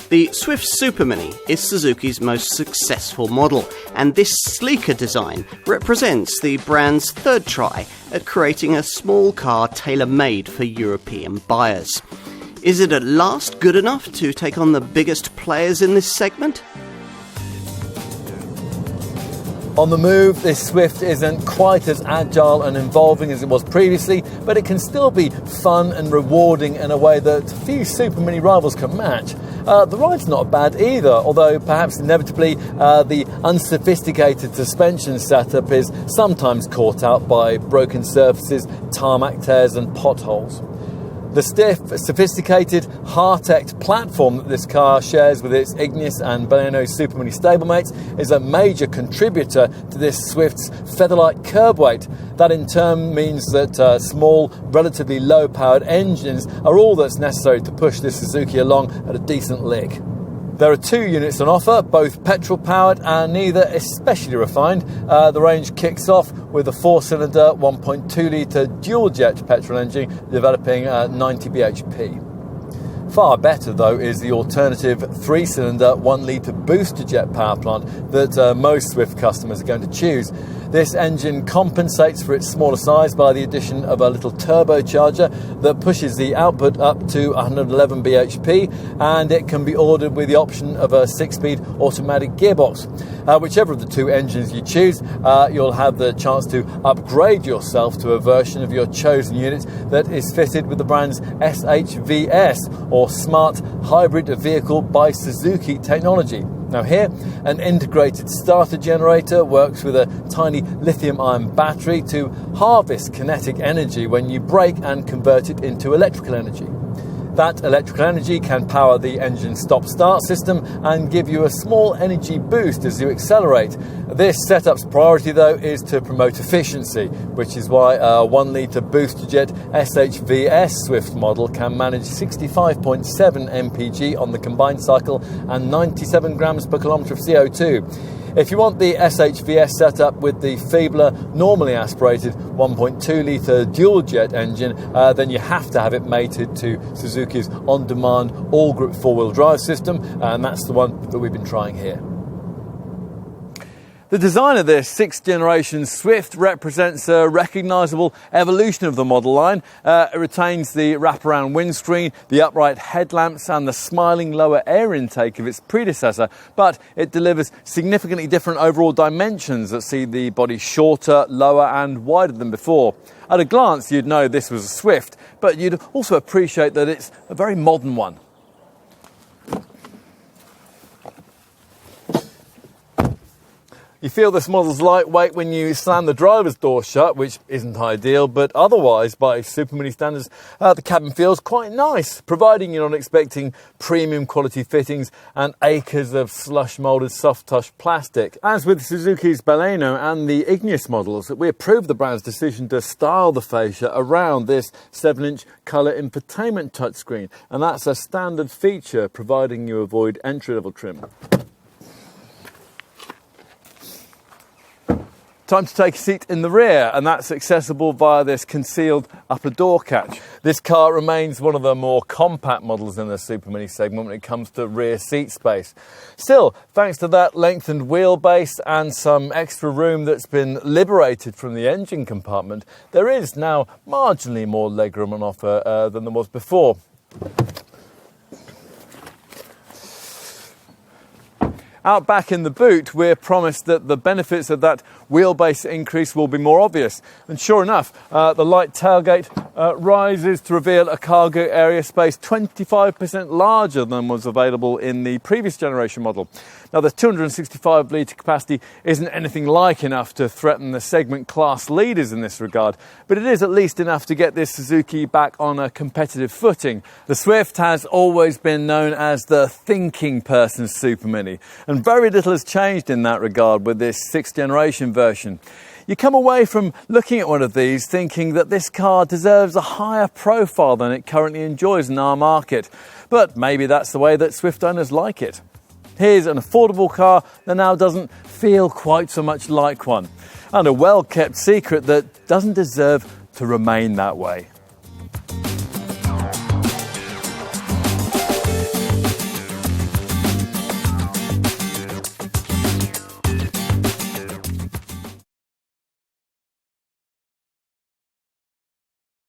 The Swift Supermini is Suzuki's most successful model, and this sleeker design represents the brand's third try at creating a small car tailor-made for European buyers. Is it at last good enough to take on the biggest players in this segment? On the move, this Swift isn't quite as agile and involving as it was previously, but it can still be fun and rewarding in a way that few Supermini rivals can match. The ride's not bad either, although perhaps inevitably the unsophisticated suspension setup is sometimes caught out by broken surfaces, tarmac tears and potholes. The stiff, sophisticated, Heart-Ect platform that this car shares with its Ignis and Baleno Supermini stablemates is a major contributor to this Swift's feather-light curb weight. That in turn means that small, relatively low-powered engines are all that's necessary to push this Suzuki along at a decent lick. There are two units on offer, both petrol-powered and neither especially refined. The range kicks off with a 4-cylinder, 1.2-litre dual-jet petrol engine developing 90 bhp. Far better, though, is the alternative 3-cylinder, 1-litre booster jet power plant that most Swift customers are going to choose. This engine compensates for its smaller size by the addition of a little turbocharger that pushes the output up to 111 bhp, and it can be ordered with the option of a 6-speed automatic gearbox. Whichever of the two engines you choose, you'll have the chance to upgrade yourself to a version of your chosen unit that is fitted with the brand's SHVS, or Smart Hybrid Vehicle by Suzuki technology. Now here, an integrated starter generator works with a tiny lithium-ion battery to harvest kinetic energy when you brake and convert it into electrical energy. That electrical energy can power the engine stop-start system and give you a small energy boost as you accelerate. This setup's priority, though, is to promote efficiency, which is why a 1-litre booster jet SHVS Swift model can manage 65.7 mpg on the combined cycle and 97 grams per kilometre of CO2. If you want the SHVS setup with the feebler, normally aspirated 1.2-litre dual-jet engine, then you have to have it mated to Suzuki's on-demand all-grip four-wheel drive system, and that's the one that we've been trying here. The design of this 6th generation Swift represents a recognisable evolution of the model line. It retains the wraparound windscreen, the upright headlamps and the smiling lower air intake of its predecessor, but it delivers significantly different overall dimensions that see the body shorter, lower and wider than before. At a glance you'd know this was a Swift, but you'd also appreciate that it's a very modern one. You feel this model's lightweight when you slam the driver's door shut, which isn't ideal, but otherwise, by Supermini standards, the cabin feels quite nice, providing you're not expecting premium quality fittings and acres of slush-moulded soft-touch plastic. As with Suzuki's Baleno and the Ignis models, we approve the brand's decision to style the fascia around this 7-inch colour infotainment touchscreen, and that's a standard feature, providing you avoid entry-level trim. Time to take a seat in the rear, and that's accessible via this concealed upper door catch. This car remains one of the more compact models in the Supermini segment when it comes to rear seat space. Still, thanks to that lengthened wheelbase and some extra room that's been liberated from the engine compartment, there is now marginally more legroom on offer than there was before. Out back in the boot, we're promised that the benefits of that wheelbase increase will be more obvious. And sure enough, the light tailgate rises to reveal a cargo area space 25% larger than was available in the previous generation model. Now, the 265-litre capacity isn't anything like enough to threaten the segment class leaders in this regard, but it is at least enough to get this Suzuki back on a competitive footing. The Swift has always been known as the thinking person's Supermini, and very little has changed in that regard with this 6th generation version. You come away from looking at one of these thinking that this car deserves a higher profile than it currently enjoys in our market, but maybe that's the way that Swift owners like it. Here's an affordable car that now doesn't feel quite so much like one, and a well-kept secret that doesn't deserve to remain that way.